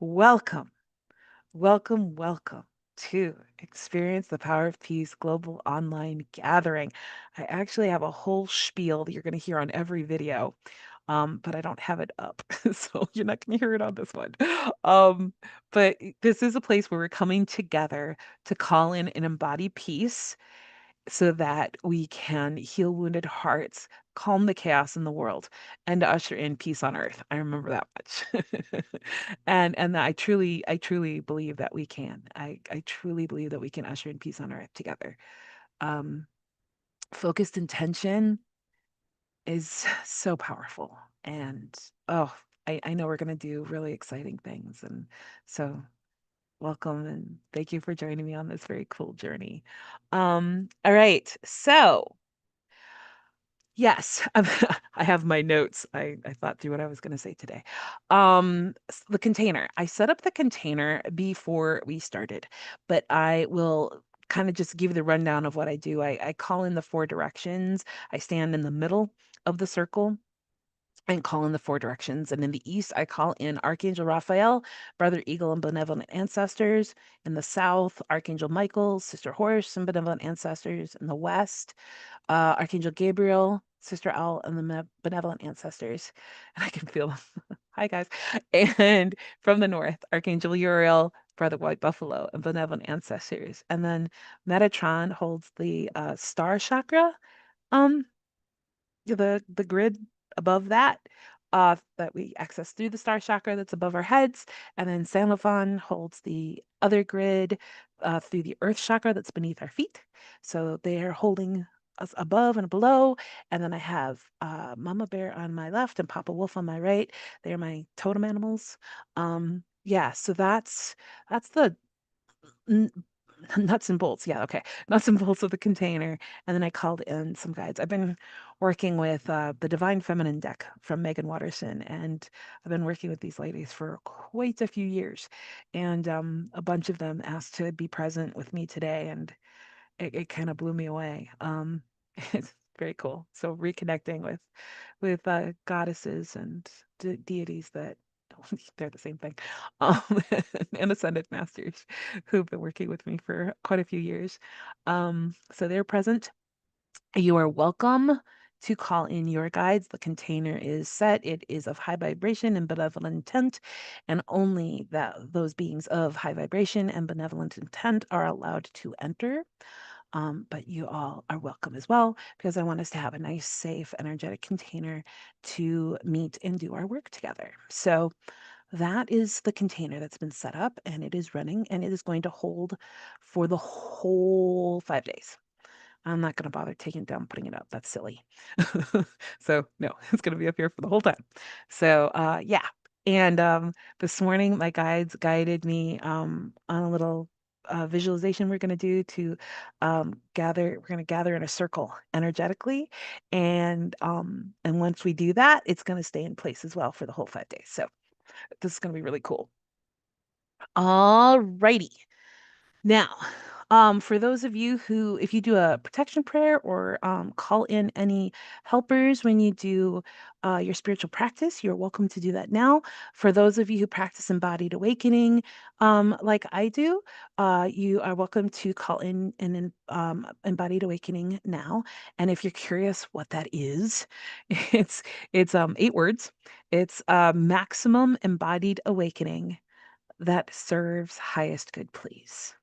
Welcome, welcome to Experience the Power of Peace Global Online Gathering. I actually have a whole spiel that you're going to hear on every video, but I don't have it up, so you're not going to hear it on this one. Um, but this is a place where we're coming together to call in and embody peace so that we can heal wounded hearts, calm the chaos in the world, and usher in peace on earth. I remember that much. And I truly believe that we can. I truly believe that we can usher in peace on earth together. Um, Focused intention is so powerful. And oh, I know we're gonna do really exciting things. And so welcome and thank you for joining me on this very cool journey. All right. So yes, I have my notes. I thought through what I was going to say today. The container. I set up the container before we started, but I will kind of just give you the rundown of what I do. I call in the four directions. I stand in the middle of the circle and call in the four directions. And in the east, I call in Archangel Raphael, Brother Eagle, and benevolent ancestors. In the south, Archangel Michael, Sister Horse, and benevolent ancestors. In the west, Archangel Gabriel, Sister Owl, and the benevolent ancestors. And I can feel them. Hi, guys. And from the north, Archangel Uriel, Brother White Buffalo, and benevolent ancestors. And then Metatron holds the star chakra. Um, the grid above that we access through the star chakra that's above our heads, and then Sanlofon holds the other grid through the earth chakra that's beneath our feet. So they are holding us above and below. And then I have Mama Bear on my left and Papa Wolf on my right. They are my totem animals. Yeah, so that's the n- nuts and bolts. Yeah, okay. Nuts and bolts of the container. And then I called in some guides. I've been working with the Divine Feminine deck from Megan Watterson, and I've been working with these ladies for quite a few years. And a bunch of them asked to be present with me today, and it kind of blew me away. It's very cool. So reconnecting with goddesses and deities that they're the same thing, um, and ascended masters who've been working with me for quite a few years. So they're present. You are welcome to call in your guides. The container is set. It is of high vibration and benevolent intent, and only those beings of high vibration and benevolent intent are allowed to enter. But you all are welcome as well because I want us to have a nice, safe, energetic container to meet and do our work together. So that is the container that's been set up and it is running and it is going to hold for the whole 5 days. I'm not going to bother taking it down, putting it up. That's silly. So no, it's going to be up here for the whole time. So yeah. And this morning, my guides guided me on a little visualization we're going to do to gather. We're going to gather in a circle energetically, and once we do that, it's going to stay in place as well for the whole 5 days. So this is going to be really cool. All righty. Now, for those of you who, if you do a protection prayer or call in any helpers when you do your spiritual practice, you're welcome to do that now. For those of you who practice embodied awakening, like I do, you are welcome to call in an embodied awakening now. And if you're curious what that is, it's 8 words. It's maximum embodied awakening that serves highest good, please.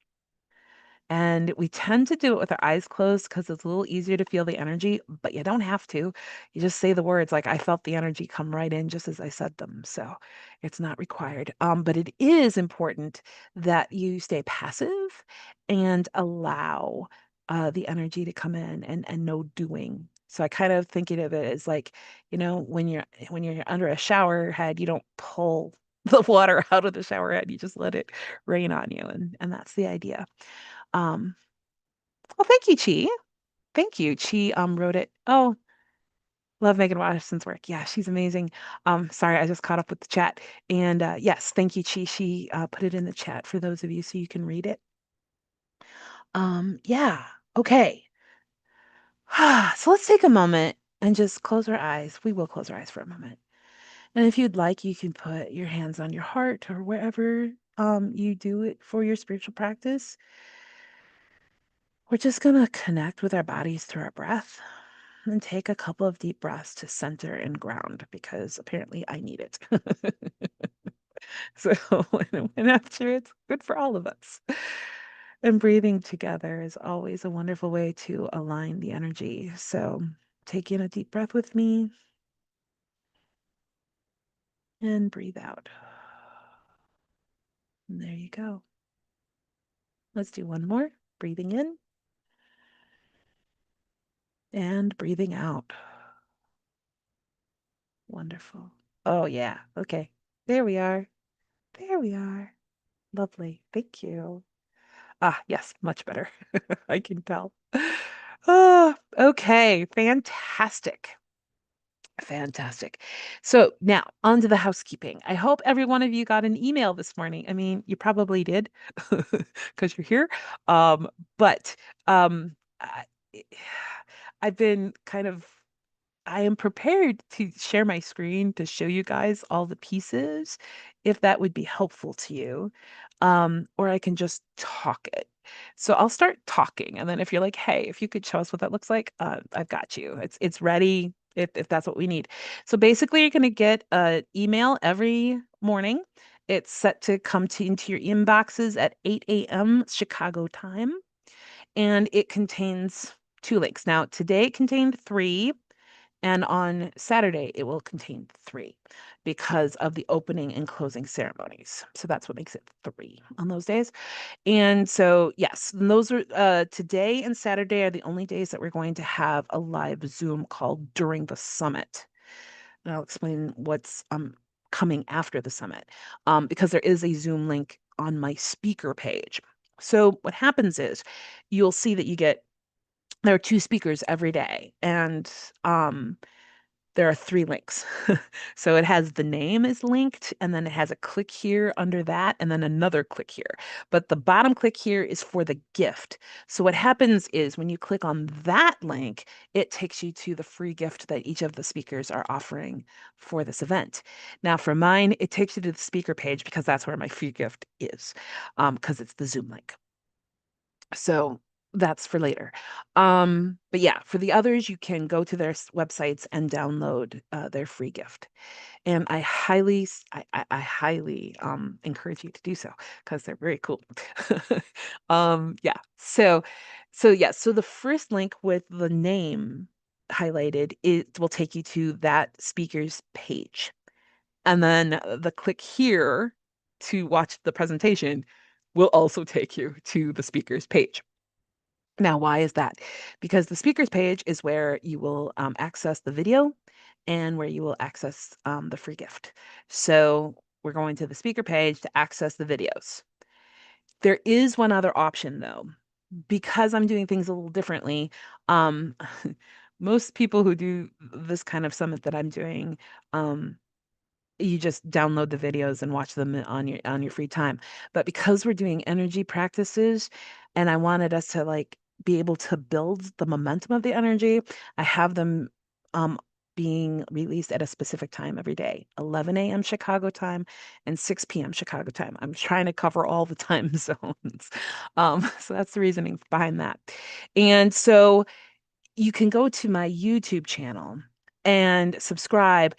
And we tend to do it with our eyes closed because it's a little easier to feel the energy, but you don't have to. You just say the words like I felt the energy come right in just as I said them. So it's not required. But it is important that you stay passive and allow the energy to come in and no doing. So I kind of think of it as like, when you're under a shower head, you don't pull the water out of the shower head. You just let it rain on you. And that's the idea. Um, well, thank you, Chi. Thank you. Chi wrote it. Oh, love Megan Watterson's work. Yeah, she's amazing. Sorry, I just caught up with the chat. And yes, thank you, Chi. She put it in the chat for those of you so you can read it. Yeah. Okay. So let's take a moment and just close our eyes. We will close our eyes for a moment And if you'd like, you can put your hands on your heart or wherever you do it for your spiritual practice. We're just going to connect with our bodies through our breath and take a couple of deep breaths to center and ground because apparently I need it. So when after it's good for all of us. And breathing together is always a wonderful way to align the energy. So take in a deep breath with me and breathe out. And there you go. Let's do one more. Breathing in and breathing out. Wonderful. Oh, yeah. Okay. There we are. There we are. Lovely. Thank you. Ah, yes, much better. I can tell. Oh, okay. Fantastic. Fantastic. So now on to the housekeeping. I hope every one of you got an email this morning. I mean, you probably did because you're here. But I, I've been kind of I am prepared to share my screen to show you guys all the pieces if that would be helpful to you. Or I can just talk it. So I'll start talking, and then if you're like, "Hey, if you could show us what that looks like," I've got you. It's ready if that's what we need. So basically, you're gonna get an email every morning. It's set to come into your inboxes at 8 a.m. Chicago time, and it contains two links. Now, today it contained three. And on Saturday, it will contain three because of the opening and closing ceremonies. So that's what makes it three on those days. And so, yes, and those are today and Saturday are the only days that we're going to have a live Zoom call during the summit. And I'll explain what's coming after the summit because there is a Zoom link on my speaker page. So what happens is you'll see that there are two speakers every day, and there are three links. So it has the name is linked, and then it has a click here under that, and then another click here. But the bottom click here is for the gift. So what happens is when you click on that link, it takes you to the free gift that each of the speakers are offering for this event. Now, for mine, it takes you to the speaker page because that's where my free gift is, because it's the Zoom link. So that's for later. But yeah, for the others, you can go to their websites and download their free gift. And I highly encourage you to do so because they're very cool. Yeah. So the first link with the name highlighted, it will take you to that speaker's page. And then the click here to watch the presentation will also take you to the speaker's page. Now, why is that? Because the speakers page is where you will access the video and where you will access the free gift. So we're going to the speaker page to access the videos. There is one other option though, because I'm doing things a little differently. Um, most people who do this kind of summit that I'm doing, you just download the videos and watch them on your free time. But because we're doing energy practices and I wanted us to like be able to build the momentum of the energy, I have them um being released at a specific time every day, 11 a.m. Chicago time and 6 p.m. Chicago time. I'm trying to cover all the time zones. So that's the reasoning behind that. And so you can go to my YouTube channel and subscribe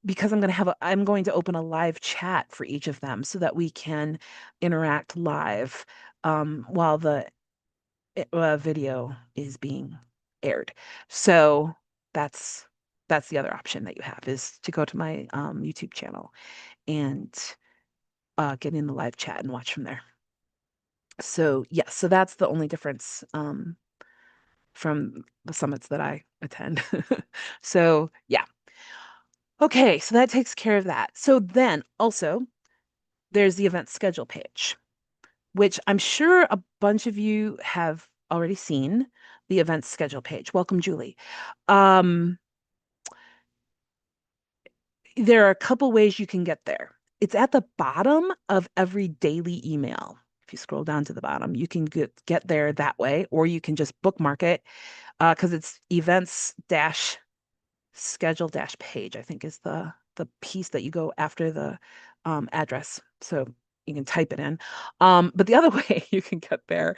because I'm going to open a live chat for each of them so that we can interact live while the video is being aired. So that's that's the other option that you have is to go to my YouTube channel and get in the live chat and watch from there. So yes, so that's the only difference from the summits that I attend. So yeah. Okay, so that takes care of that. So then also there's the event schedule page, which I'm sure a bunch of you have already seen the event schedule page. Welcome, Julie. Um, there are a couple ways you can get there. It's at the bottom of every daily email. If you scroll down to the bottom, you can get there that way, or you can just bookmark it because it's events dash schedule dash page, I think is the the piece that you go after the address. So you can type it in. But the other way you can get there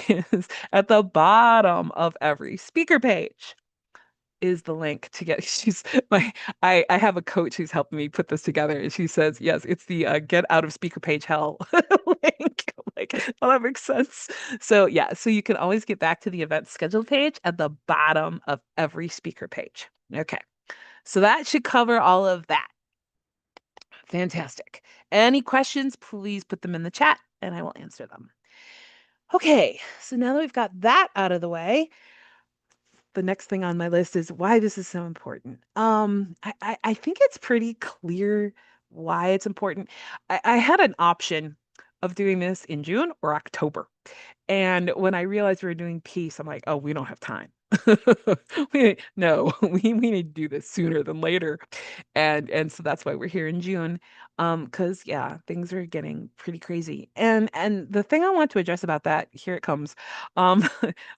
is at the bottom of every speaker page is the link to get. She's my I have a coach who's helping me put this together, and she says yes, it's the get out of speaker page hell link. Like, well, that makes sense. So yeah, so you can always get back to the event schedule page at the bottom of every speaker page. Okay, so that should cover all of that. Fantastic. Any questions, please put them in the chat and I will answer them. Okay, so now that we've got that out of the way, the next thing on my list is why this is so important. I think it's pretty clear why it's important. I had an option of doing this in June or October. And when I realized we were doing peace, I'm like, oh, we don't have time. No, we need to do this sooner than later. And so that's why we're here in June. Because yeah, things are getting pretty crazy. And the thing I want to address about that, here it comes. Um,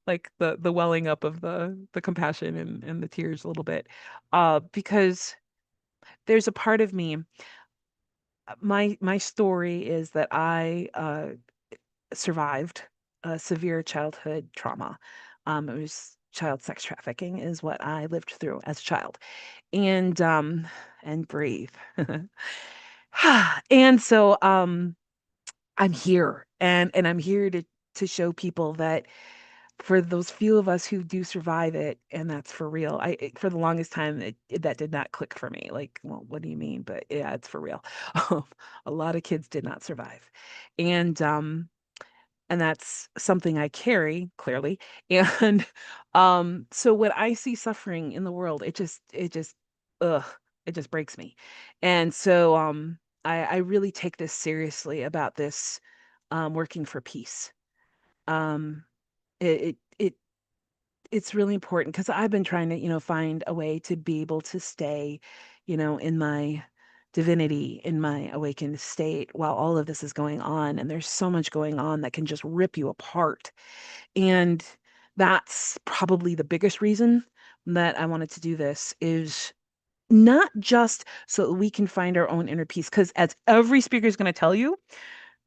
like the welling up of the compassion and the tears a little bit. Because there's a part of me, my story is that I survived a severe childhood trauma. It was child sex trafficking is what I lived through as a child. And breathe. And so I'm here and I'm here to show people that for those few of us who do survive it, and that's for real. For the longest time that did not click for me. Like, well, what do you mean? But yeah, it's for real. A lot of kids did not survive. And and that's something I carry clearly. And so when I see suffering in the world, it just ugh, it just breaks me. And so I really take this seriously about this working for peace. Um it it, it it's really important because I've been trying to, find a way to be able to stay, in my divinity, in my awakened state while all of this is going on. And there's so much going on that can just rip you apart. And that's probably the biggest reason that I wanted to do this is not just so that we can find our own inner peace, because as every speaker is going to tell you,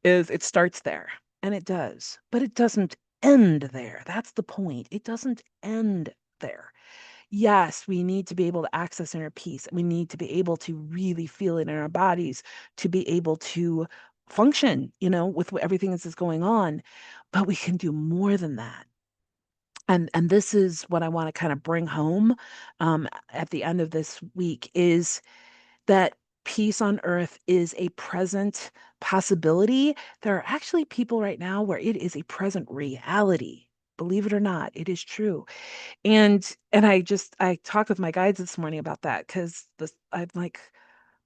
is it starts there. And it does, but it doesn't end there. That's the point. It doesn't end there. Yes, we need to be able to access inner peace. We need to be able to really feel it in our bodies to be able to function, with everything that's going on. But we can do more than that. And this is what I want to kind of bring home at the end of this week is that peace on earth is a present possibility. There are actually people right now where it is a present reality. Believe it or not, it is true. And I talked with my guides this morning about that because this I'm like,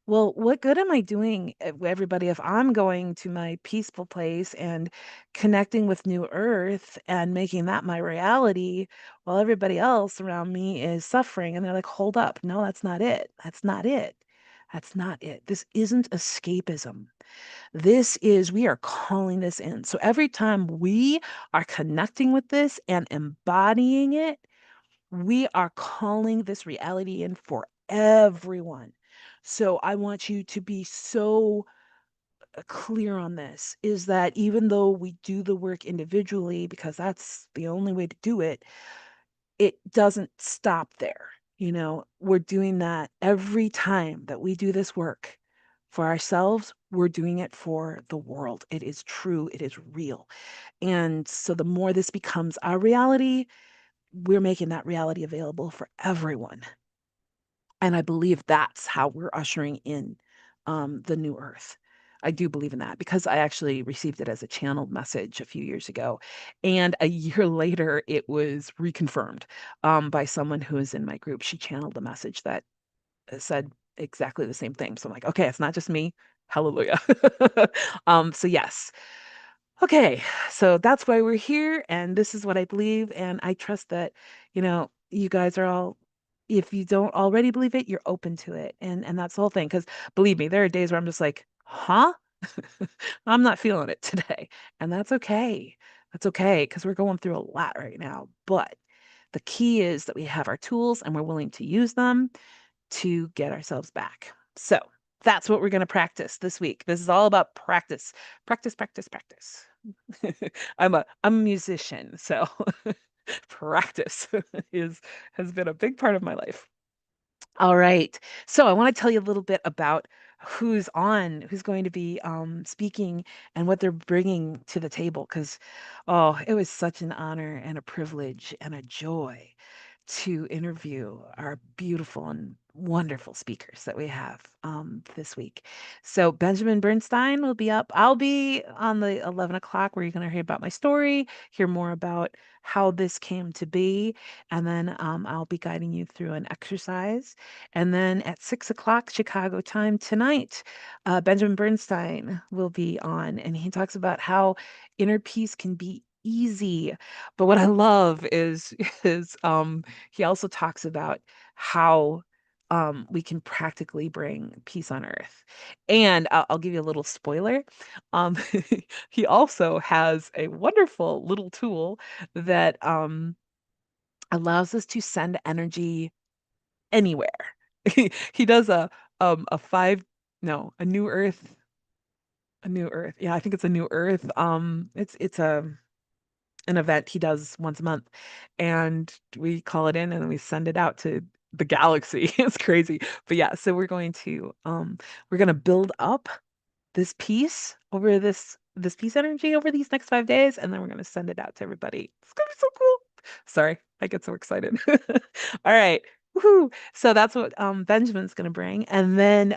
well, what good am I doing, everybody, if I'm going to my peaceful place and connecting with New Earth and making that my reality while everybody else around me is suffering? And they're like, hold up. No, that's not it. That's not it. That's not it. This isn't escapism. We are calling this in. So every time we are connecting with this and embodying it, we are calling this reality in for everyone. So I want you to be so clear on this is that even though we do the work individually, because that's the only way to do it, it doesn't stop there. We're doing that every time that we do this work for ourselves, we're doing it for the world. It is true, it is real. And so the more this becomes our reality, we're making that reality available for everyone. And I believe that's how we're ushering in the new earth. I do believe in that because I actually received it as a channeled message a few years ago. And a year later, it was reconfirmed by someone who is in my group. She channeled a message that said exactly the same thing. So I'm like, okay, it's not just me. Hallelujah. So yes, okay, so that's why we're here, and this is what I believe, and I trust that, you guys are all, if you don't already believe it, you're open to it, and that's the whole thing. Because believe me, there are days where I'm just like, huh? I'm not feeling it today, and that's okay. That's okay, because we're going through a lot right now. But the key is that we have our tools and we're willing to use them to get ourselves back. So that's what we're going to practice this week. This is all about practice, practice, practice, practice. I'm a musician, so practice is has been a big part of my life. All right. So I want to tell you a little bit about who's going to be speaking and what they're bringing to the table. Because, oh, it was such an honor and a privilege and a joy to interview our beautiful and wonderful speakers that we have this week. So Benjamin Bernstein will be up. I'll be on the 11 o'clock where you're going to hear about my story, hear more about how this came to be, and then I'll be guiding you through an exercise. And then at 6 o'clock Chicago time tonight, Benjamin Bernstein will be on, and he talks about how inner peace can be easy. But what I love is he also talks about how we can practically bring peace on earth. And I'll give you a little spoiler. Um, he also has a wonderful little tool that allows us to send energy anywhere. He does a five no a new earth a new earth. Yeah, I think it's a new earth. It's a an event he does once a month, and we call it in and we send it out to the galaxy. It's crazy. But yeah, so we're gonna build up this piece over this peace energy over these next 5 days, and then we're gonna send it out to everybody. It's gonna be so cool. Sorry, I get so excited. All right. Woohoo. So that's what Benjamin's gonna bring. And then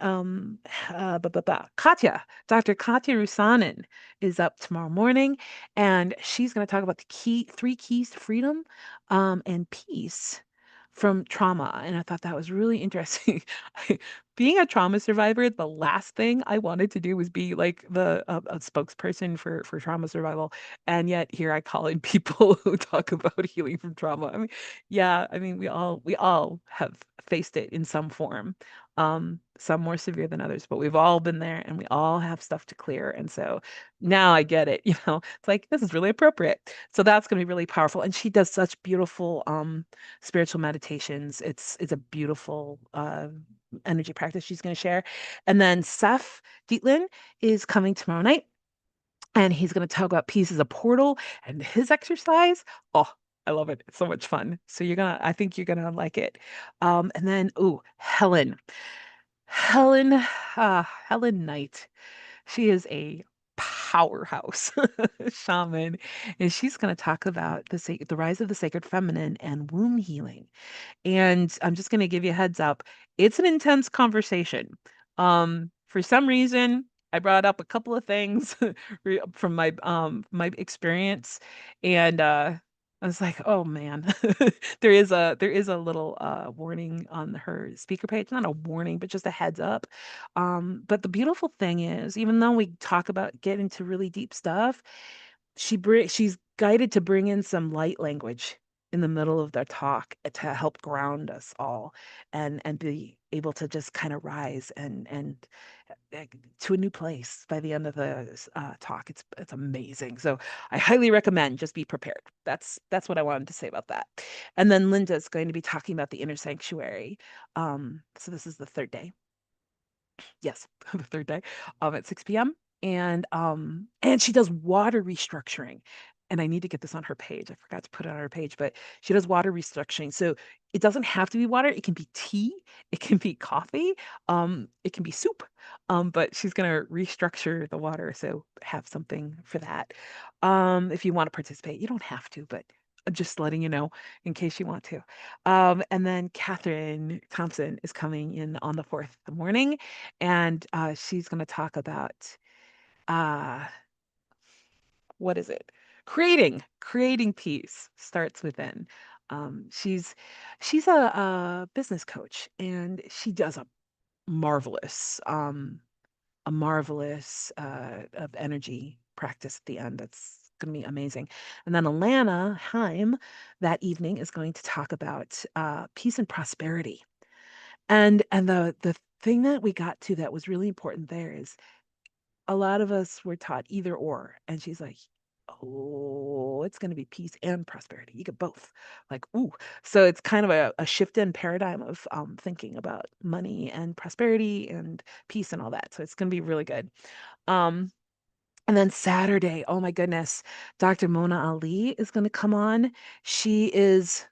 Katya, Dr. Katya Rusanen is up tomorrow morning, and she's gonna talk about the three keys to freedom and peace from trauma. And I thought that was really interesting. Being a trauma survivor, the last thing I wanted to do was be like a spokesperson for trauma survival, and yet here I call in people who talk about healing from trauma. I mean, yeah, I mean we all have faced it in some form, some more severe than others, but we've all been there, and we all have stuff to clear. And so now I get it. It's like this is really appropriate. So that's going to be really powerful. And she does such beautiful spiritual meditations. It's a beautiful energy practice she's going to share. And then Seth Dietlin is coming tomorrow night, and he's going to talk about peace as a portal and his exercise. Oh, I love it. It's so much fun. So I think you're gonna like it. And then, ooh, Helen, Helen Knight. She is a powerhouse shaman, and she's going to talk about the rise of the sacred feminine and womb healing. And I'm just going to give you a heads up. It's an intense conversation. For some reason, I brought up a couple of things from my experience, and I was like, oh man, there is a little warning on her speaker page. Not a warning, but just a heads up. But the beautiful thing is, even though we talk about getting to really deep stuff, she's guided to bring in some light language in the middle of their talk to help ground us all, and be able to just kind of rise and to a new place by the end of the talk. It's amazing. So I highly recommend, just be prepared. That's what I wanted to say about that. And then Linda's going to be talking about the inner sanctuary. So this is the third day. Yes, the third day, at 6 p.m. And she does water restructuring. And I need to get this on her page. I forgot to put it on her page, but she does water restructuring. So it doesn't have to be water. It can be tea. It can be coffee. It can be soup. But she's gonna restructure the water. So have something for that. If you want to participate, you don't have to, but I'm just letting you know in case you want to. And then Catherine Thompson is coming in on the 4th morning, and she's going to talk about uh, what is it? Creating peace starts within. She's she's a business coach, and she does marvelous a marvelous of energy practice at the end. That's going to be amazing. And then Alana Heim that evening is going to talk about peace and prosperity. And the thing that we got to that was really important there is a lot of us were taught either or, and she's like, oh, it's going to be peace and prosperity. You get both. Like, ooh. So it's kind of a shift in paradigm of thinking about money and prosperity and peace and all that. So it's going to be really good. Um, and then Saturday, oh my goodness, Dr. Mona Ali is going to come on. She is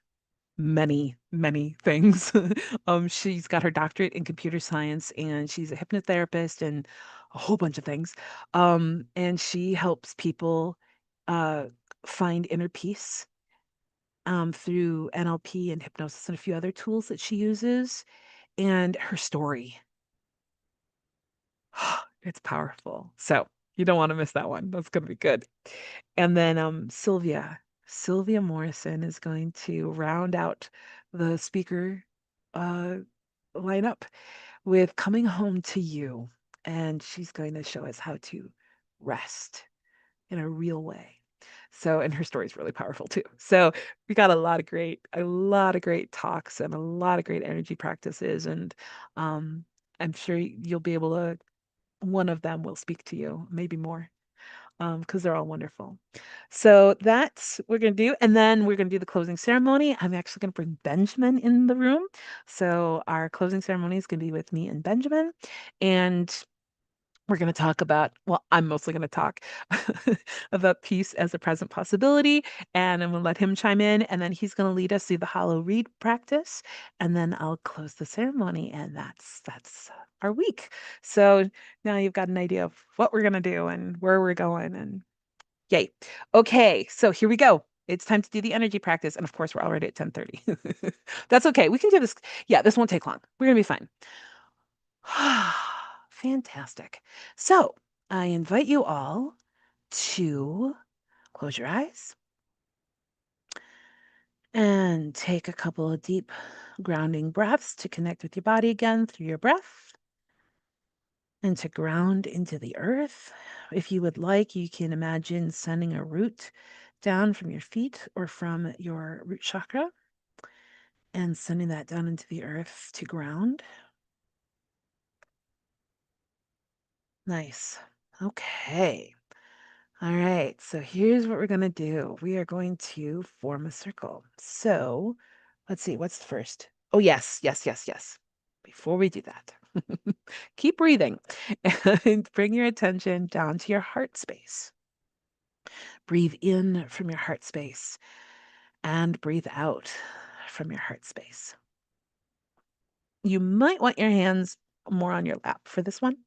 many, many things. She's got her doctorate in computer science and she's a hypnotherapist and a whole bunch of things. And she helps people uh, find inner peace through NLP and hypnosis and a few other tools that she uses. And her story, it's powerful. So you don't want to miss that one. That's going to be good. And then Sylvia Morrison is going to round out the speaker uh, lineup with Coming Home to You. And she's going to show us how to rest in a real way. So, and her story is really powerful too. So we got a lot of great talks and a lot of great energy practices. And I'm sure you'll be able to, one of them will speak to you, maybe more because they're all wonderful. So that's what we're going to do. And then we're going to do the closing ceremony. I'm actually going to bring Benjamin in the room. So our closing ceremony is going to be with me and Benjamin. And we're going to talk about, well, I'm mostly going to talk about peace as a present possibility. And I'm going to let him chime in. And then he's going to lead us through the hollow reed practice. And then I'll close the ceremony. And that's our week. So now you've got an idea of what we're going to do and where we're going. And yay. Okay. So here we go. It's time to do the energy practice. And of course, we're already at 10:30. That's okay. We can do this. Yeah, this won't take long. We're going to be fine. Fantastic. So I invite you all to close your eyes and take a couple of deep grounding breaths to connect with your body again through your breath and to ground into the earth. If you would like, you can imagine sending a root down from your feet or from your root chakra and sending that down into the earth to ground. Nice. Okay. All right, so here's what we're going to do. We are going to form a circle. So let's see, what's the first? Oh, yes, yes, yes, yes. Before we do that, keep breathing and bring your attention down to your heart space. Breathe in from your heart space and breathe out from your heart space. You might want your hands more on your lap for this one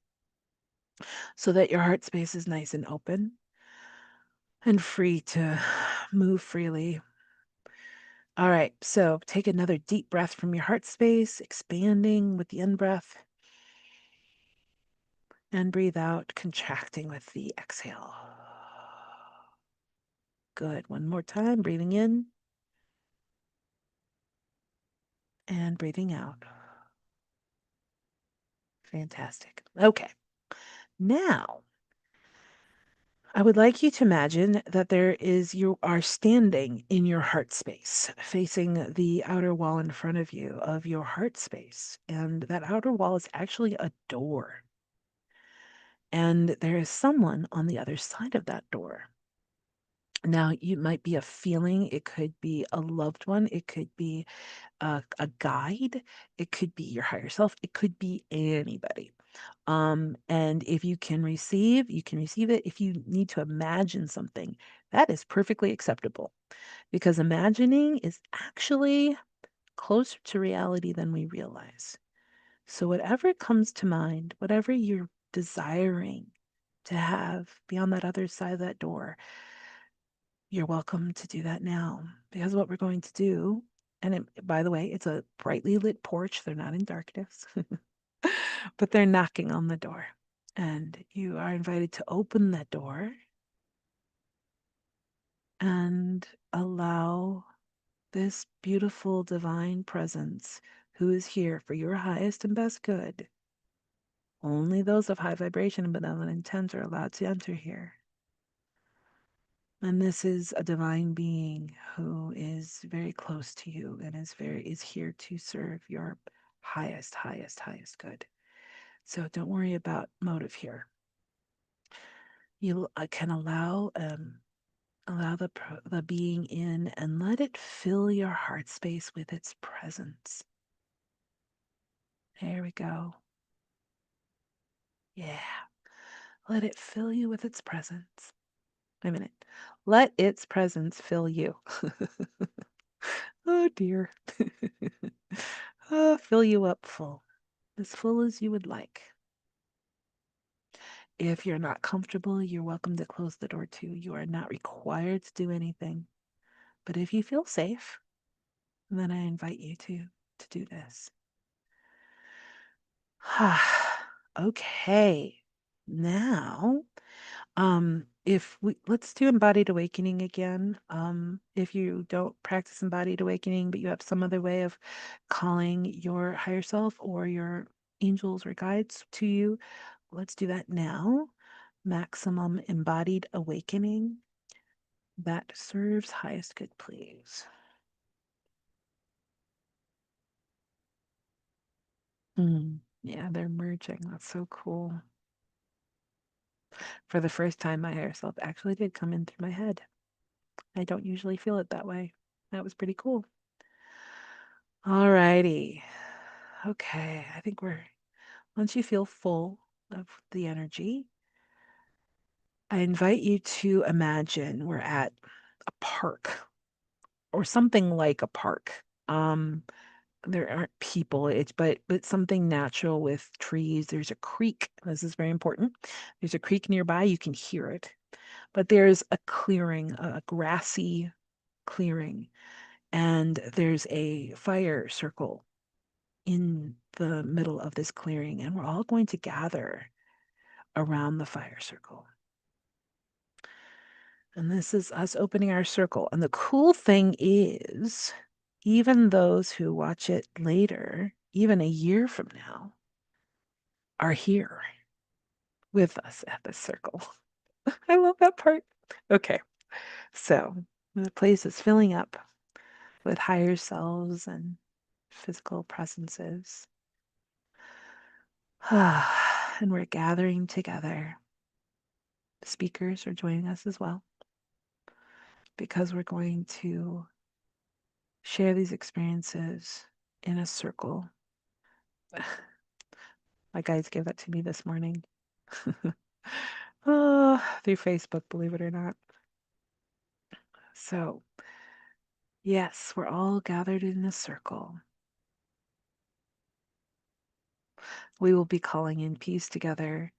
so that your heart space is nice and open and free to move freely. All right, so take another deep breath from your heart space, expanding with the in breath, and breathe out, contracting with the exhale. Good. One more time, breathing in and breathing out. Fantastic. Okay. Now, I would like you to imagine that you are standing in your heart space, facing the outer wall in front of you of your heart space. And that outer wall is actually a door. And there is someone on the other side of that door. Now, it might be a feeling, it could be a loved one, it could be a guide, it could be your higher self, it could be anybody. And if you can receive, you can receive it. If you need to imagine something, that is perfectly acceptable because imagining is actually closer to reality than we realize. So, whatever comes to mind, whatever you're desiring to have be on that other side of that door, you're welcome to do that now. Because what we're going to do, and by the way, it's a brightly lit porch, they're not in darkness, but they're knocking on the door. And you are invited to open that door and allow this beautiful divine presence who is here for your highest and best good. Only those of high vibration and benevolent intent are allowed to enter here. And this is a divine being who is very close to you and is here to serve your highest, highest, highest good. So don't worry about motive here. You can allow Allow the being in and let it fill your heart space with its presence. There we go. Yeah. Let it fill you with its presence. Wait a minute. Let its presence fill you. Oh dear. Fill you up full, as full as you would like. If you're not comfortable, you're welcome to close the door too. You are not required to do anything. But if you feel safe, then I invite you to do this. Okay. Now, if we let's do embodied awakening again. If you don't practice embodied awakening, but you have some other way of calling your higher self or your angels or guides to you, let's do that now. Maximum embodied awakening that serves highest good, please. Yeah, they're merging. That's so cool. For the first time, my higher self actually did come in through my head. I don't usually feel it that way. That was pretty cool. All righty. Okay, I think once you feel full of the energy, I invite you to imagine we're at a park or something like a park. There aren't people, but something natural with trees. There's a creek. This is very important. There's a creek nearby. You can hear it. But there's a clearing, a grassy clearing, and there's a fire circle in the middle of this clearing, and we're all going to gather around the fire circle. And this is us opening our circle. And the cool thing is, even those who watch it later, even a year from now, are here with us at the circle. I love that part. Okay, so the place is filling up with higher selves and physical presences. And we're gathering together. The speakers are joining us as well because we're going to share these experiences in a circle. My guides gave that to me this morning. Through Facebook, believe it or not. So, yes, we're all gathered in a circle. We will be calling in peace together,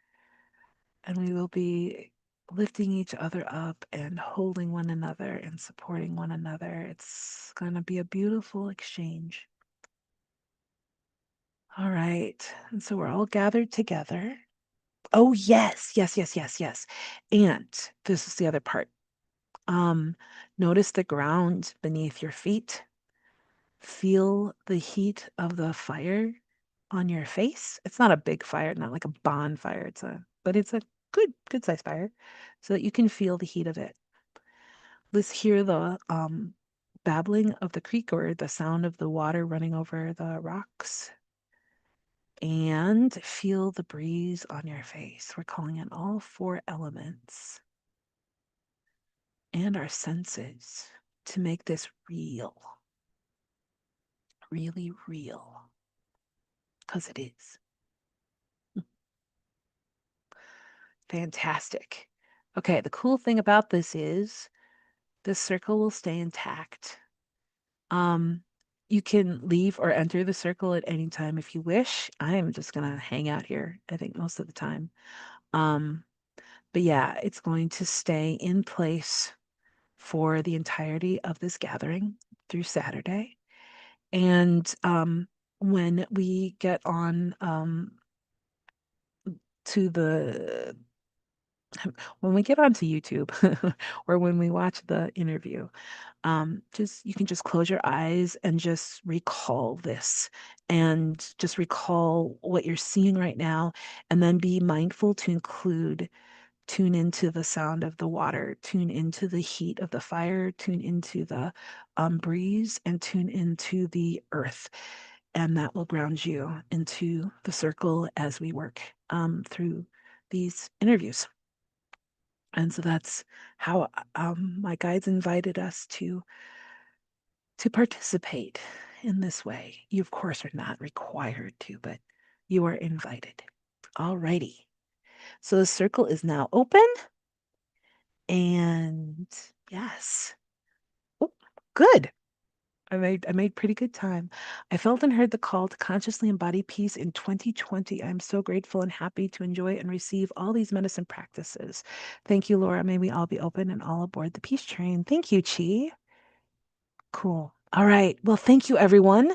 and we will be lifting each other up and holding one another and supporting one another. It's going to be a beautiful exchange. All right. And so we're all gathered together. Oh, yes, yes, yes, yes, yes. And this is the other part. Um, Notice the ground beneath your feet. Feel the heat of the fire on your face. It's not a big fire, not like a bonfire. But it's a good sized fire, so that you can feel the heat of it. Let's hear the babbling of the creek or the sound of the water running over the rocks. And feel the breeze on your face. We're calling in all four elements and our senses to make this real, really real, because it is. Fantastic. Okay, the cool thing about this is this circle will stay intact. Um, you can leave or enter the circle at any time if you wish. I'm just gonna hang out here, I think, most of the time. Um, but yeah, it's going to stay in place for the entirety of this gathering through Saturday. And when we get on to the when we get onto YouTube or when we watch the interview, just you can just close your eyes and just recall this and just recall what you're seeing right now, and then be mindful to tune into the sound of the water, tune into the heat of the fire, tune into the breeze, and tune into the earth. And that will ground you into the circle as we work through these interviews. And so that's how my guides invited us to participate in this way. You, of course, are not required to, but you are invited. Alrighty. So the circle is now open. And yes. Oh, good. I made pretty good time. I felt and heard the call to consciously embody peace in 2020. I'm so grateful and happy to enjoy and receive all these medicine practices. Thank you, Laura. May we all be open and all aboard the peace train. Thank you, Chi. Cool. All right. Well, thank you, everyone.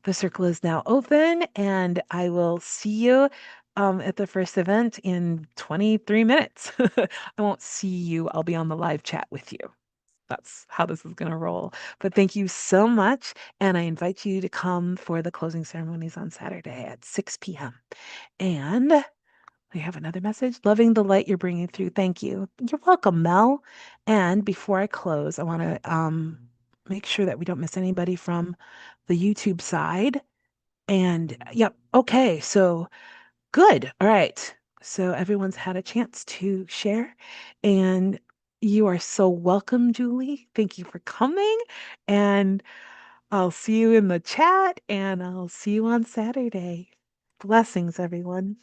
The circle is now open, and I will see you at the first event in 23 minutes. I won't see you. I'll be on the live chat with you. That's how this is going to roll. But thank you so much. And I invite you to come for the closing ceremonies on Saturday at 6 p.m. And we have another message. Loving the light you're bringing through. Thank you. You're welcome, Mel. And before I close, I want to make sure that we don't miss anybody from the YouTube side. And yep, okay, so good. All right. So everyone's had a chance to share, and you are so welcome, Julie. Thank you for coming. And I'll see you in the chat, and I'll see you on Saturday. Blessings, everyone.